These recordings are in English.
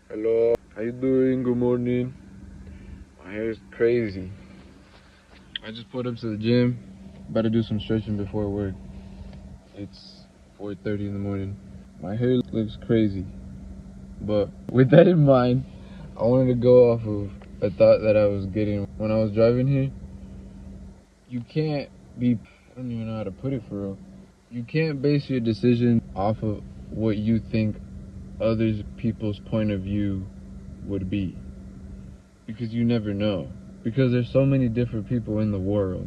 Hello, how you doing? Good morning. My hair is crazy. I just pulled up to the gym, about to do some stretching before work. It's 4:30 in the morning. My hair looks crazy, but with that in mind, I wanted to go off of a thought that I was getting when I was driving here. You can't be, I don't even know how to put it for real. You can't base your decision off of what you think other people's point of view would be, because you never know. Because there's so many different people in the world,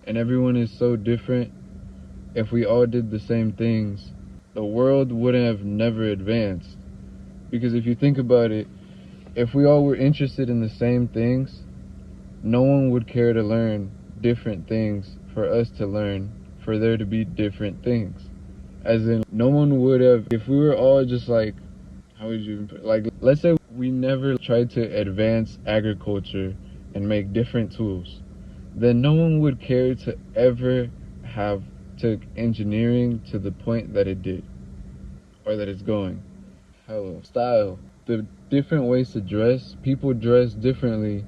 and everyone is so different. If we all did the same things, the world wouldn't have never advanced. Because if you think about it, if we all were interested in the same things, no one would care to learn different things for us to learn, for there to be different things. As in, no one would have, if we were all just like, how would you even put, like, let's say we never tried to advance agriculture and make different tools, then no one would care to ever have took engineering to the point that it did, or that it's going. Hello, style. The different ways to dress, people dress differently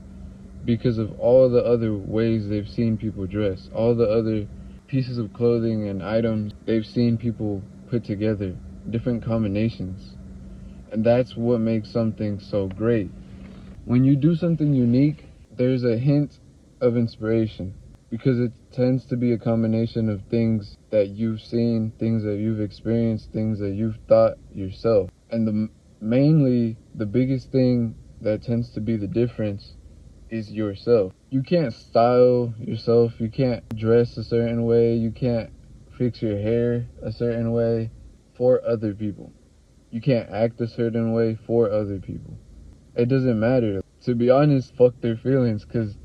because of all the other ways they've seen people dress, all the other pieces of clothing and items they've seen people put together, different combinations. And that's what makes something so great. When you do something unique, there's a hint of inspiration, because it tends to be a combination of things that you've seen, things that you've experienced, things that you've thought yourself. And mainly the biggest thing that tends to be the difference is yourself. You can't style yourself, you can't dress a certain way, you can't fix your hair a certain way for other people. You can't act a certain way for other people. It doesn't matter. To be honest, fuck their feelings, because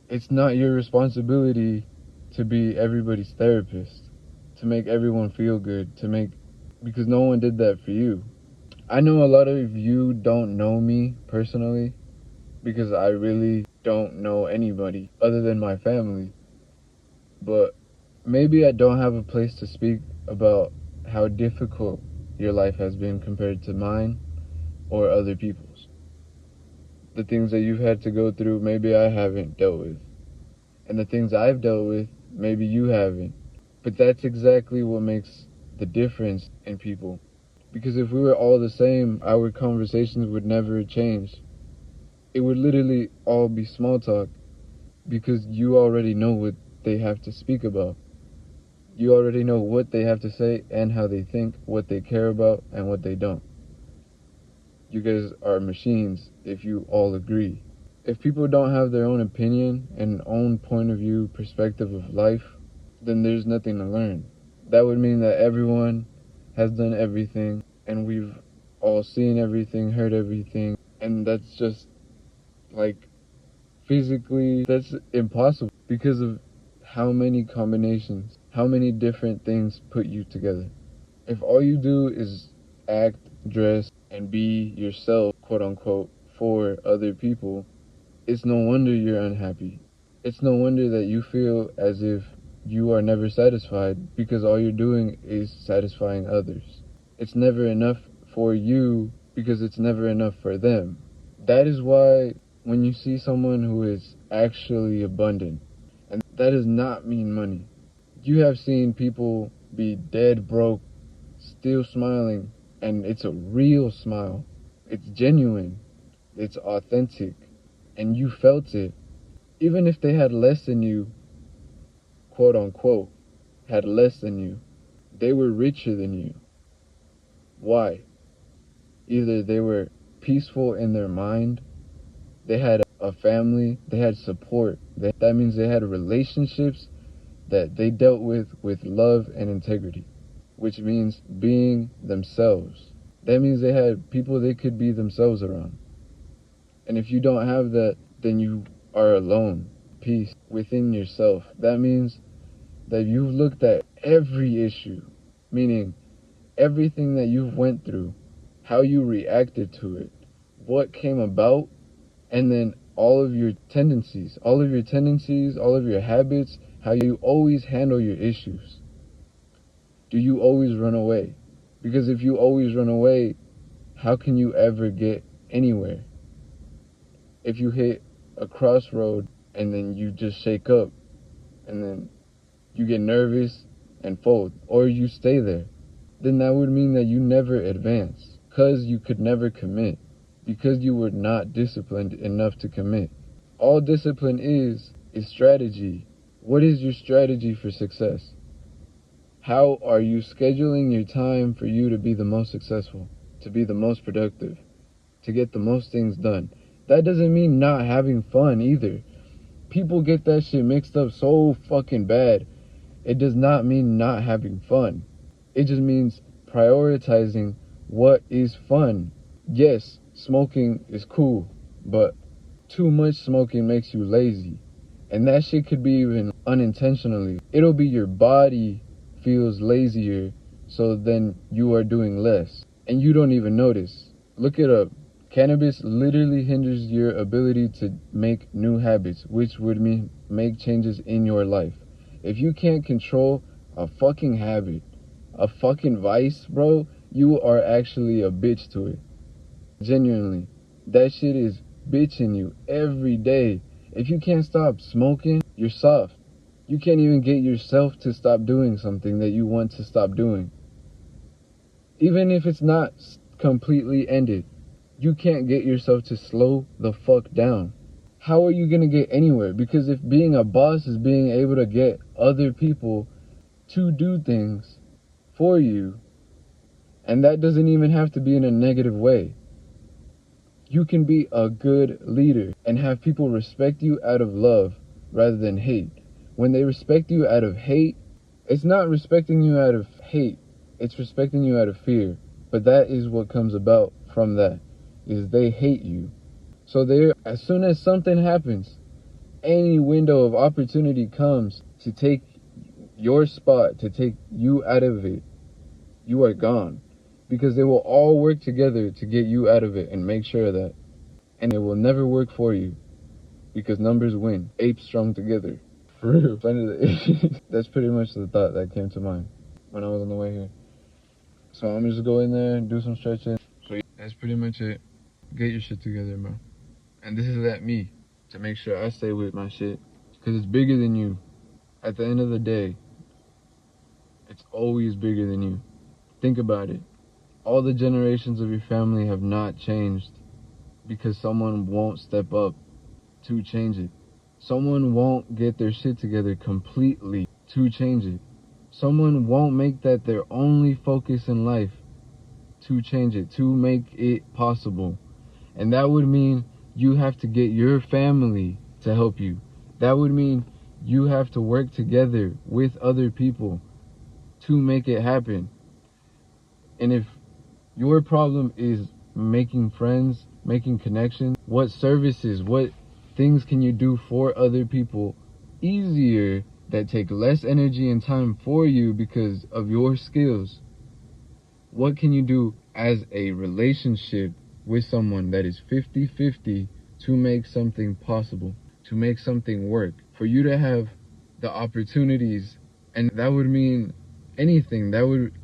it's not your responsibility to be everybody's therapist, to make everyone feel good, because no one did that for you. I know a lot of you don't know me personally, because I really don't know anybody other than my family. But maybe I don't have a place to speak about how difficult your life has been compared to mine or other people's. The things that you've had to go through, maybe I haven't dealt with. And the things I've dealt with, maybe you haven't. But that's exactly what makes the difference in people. Because if we were all the same, our conversations would never change. It would literally all be small talk, because you already know what they have to speak about. You already know what they have to say and how they think, what they care about and what they don't. You guys are machines if you all agree. If people don't have their own opinion and own point of view, perspective of life, then there's nothing to learn. That would mean that everyone has done everything, and we've all seen everything, heard everything, and that's just, like, physically, that's impossible because of how many combinations, how many different things put you together. If all you do is act, dress, and be yourself, quote unquote, for other people, it's no wonder you're unhappy. It's no wonder that you feel as if you are never satisfied, because all you're doing is satisfying others. It's never enough for you because it's never enough for them. That is why when you see someone who is actually abundant, and that does not mean money. You have seen people be dead broke, still smiling, and it's a real smile. It's genuine. It's authentic. And you felt it. Even if they had less than you, quote unquote, had less than you, they were richer than you. Why? Either they were peaceful in their mind, they had a family, they had support. That means they had relationships that they dealt with love and integrity, which means being themselves. That means they had people they could be themselves around. And if you don't have that, then you are alone. Peace within yourself. That means that you've looked at every issue, meaning everything that you've went through, how you reacted to it, what came about, and then all of your tendencies, all of your habits, how you always handle your issues. Do you always run away? Because if you always run away, how can you ever get anywhere. If you hit a crossroad and then you just shake up and then you get nervous and fold, or you stay there, then that would mean that you never advance, because you could never commit, because you were not disciplined enough to commit. All discipline is strategy. What is your strategy for success? How are you scheduling your time for you to be the most successful, to be the most productive, to get the most things done? That doesn't mean not having fun either. People get that shit mixed up so fucking bad. It does not mean not having fun. It just means prioritizing what is fun. Yes, smoking is cool, but too much smoking makes you lazy. And that shit could be even unintentionally. It'll be your body feels lazier, so then you are doing less. And you don't even notice. Look it up. Cannabis literally hinders your ability to make new habits, which would mean make changes in your life. If you can't control a fucking habit, a fucking vice, bro, you are actually a bitch to it. Genuinely. That shit is bitching you every day. If you can't stop smoking, you're soft. You can't even get yourself to stop doing something that you want to stop doing. Even if it's not completely ended, you can't get yourself to slow the fuck down. How are you gonna get anywhere? Because if being a boss is being able to get other people to do things for you, and that doesn't even have to be in a negative way. You can be a good leader and have people respect you out of love rather than hate. When they respect you out of hate, it's not respecting you out of hate, it's respecting you out of fear. But that is what comes about from that, is they hate you. So as soon as something happens, any window of opportunity comes to take your spot, to take you out of it, you are gone. Because they will all work together to get you out of it and make sure of that. And it will never work for you. Because numbers win. Apes strong together. For real. That's pretty much the thought that came to mind when I was on the way here. So I'm just go in there and do some stretching. So that's pretty much it. Get your shit together, bro. And this is at me, to make sure I stay with my shit. Because it's bigger than you. At the end of the day, it's always bigger than you. Think about it. All the generations of your family have not changed because someone won't step up to change it. Someone won't get their shit together completely to change it. Someone won't make that their only focus in life to change it, to make it possible. And that would mean you have to get your family to help you. That would mean you have to work together with other people to make it happen. And if your problem is making friends, making connections, what services, what things can you do for other people easier that take less energy and time for you because of your skills? What can you do as a relationship with someone that is 50-50 to make something possible, to make something work, for you to have the opportunities? And that would mean anything. That would,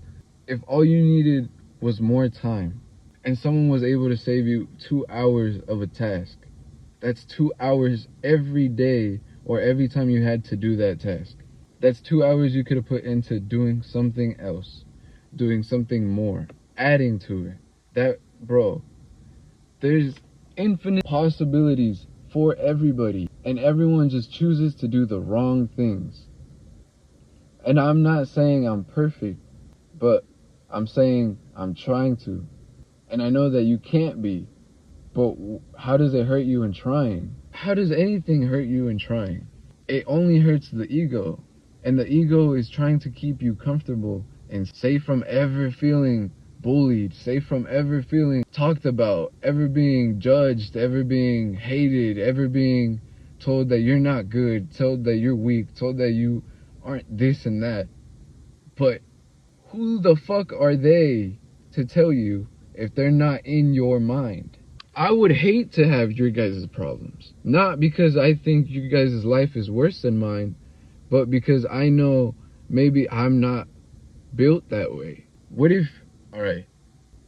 if all you needed was more time and someone was able to save you 2 hours of a task, that's 2 hours every day or every time you had to do that task. That's 2 hours you could have put into doing something else, doing something more, adding to it. That, bro, there's infinite possibilities for everybody, and everyone just chooses to do the wrong things. And I'm not saying I'm perfect, but I'm saying I'm trying to. And I know that you can't be, but how does it hurt you in trying? How does anything hurt you in trying? It only hurts the ego. And the ego is trying to keep you comfortable and safe from ever feeling bullied, safe from ever feeling talked about, ever being judged, ever being hated, ever being told that you're not good, told that you're weak, told that you aren't this and that. But who the fuck are they to tell you if they're not in your mind? I would hate to have your guys' problems. Not because I think you guys' life is worse than mine, but because I know maybe I'm not built that way. What if, alright,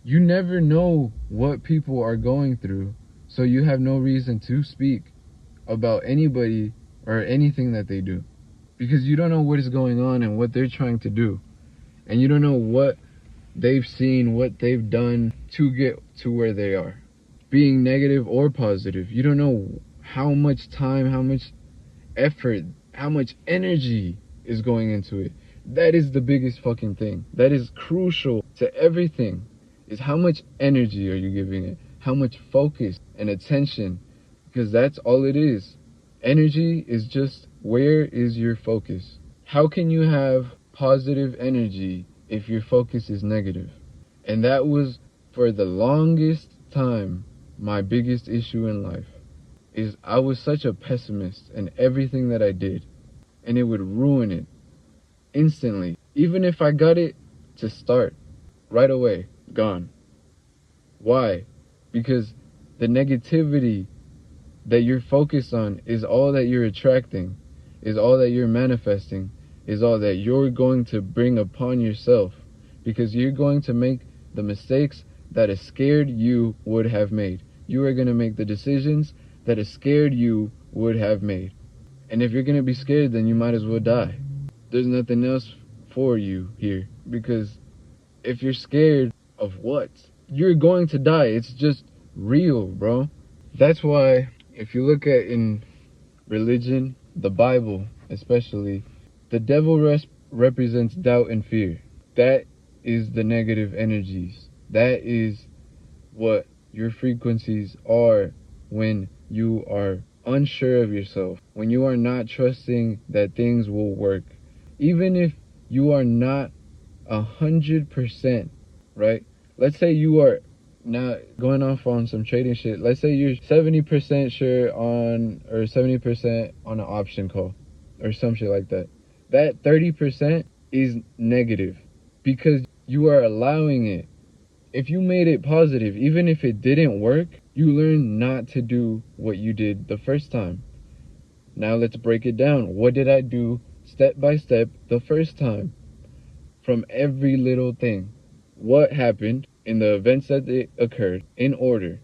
You never know what people are going through, so you have no reason to speak about anybody or anything that they do, because you don't know what is going on and what they're trying to do, and you don't know what they've seen, what they've done to get to where they are, being negative or positive. You don't know how much time, how much effort, how much energy is going into it. That is the biggest fucking thing. That is crucial to everything, is how much energy are you giving it, how much focus and attention, because that's all it is. Energy is just, where is your focus? How can you have positive energy if your focus is negative? And that was, for the longest time, my biggest issue in life. Is I was such a pessimist in everything that I did, and it would ruin it instantly. Even if I got it to start right away, gone. Why? Because the negativity that you're focused on is all that you're attracting, is all that you're manifesting, is all that you're going to bring upon yourself, because you're going to make the mistakes that a scared you would have made. You are going to make the decisions that a scared you would have made. And if you're going to be scared, then you might as well die. There's nothing else for you here, because if you're scared of what? You're going to die. It's just real, bro. That's why if you look at in religion, the Bible especially, the devil represents doubt and fear. That is the negative energies. That is what your frequencies are when you are unsure of yourself, when you are not trusting that things will work. Even if you are not 100%, right? Let's say you are, now going off on some trading shit, let's say you're 70% sure on, or 70% on an option call, or some shit like that. That 30% is negative, because you are allowing it. If you made it positive, even if it didn't work, you learn not to do what you did the first time. Now let's break it down. What did I do step by step the first time? From every little thing. What happened in the events that occurred in order?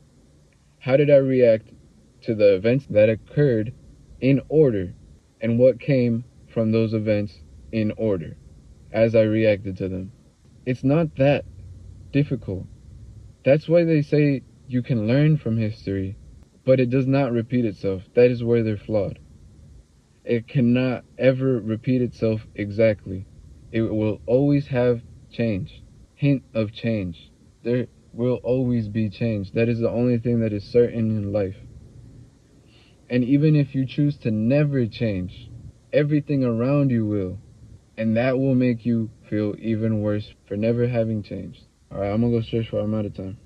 How did I react to the events that occurred in order? And what came from those events in order as I reacted to them? It's not that difficult. That's why they say you can learn from history, but it does not repeat itself. That is where they're flawed. It cannot ever repeat itself exactly. It will always have change. Hint of change. There will always be change. That is the only thing that is certain in life. And even if you choose to never change, everything around you will. And that will make you feel even worse for never having changed. Alright, I'm gonna go stretch for I'm out of time.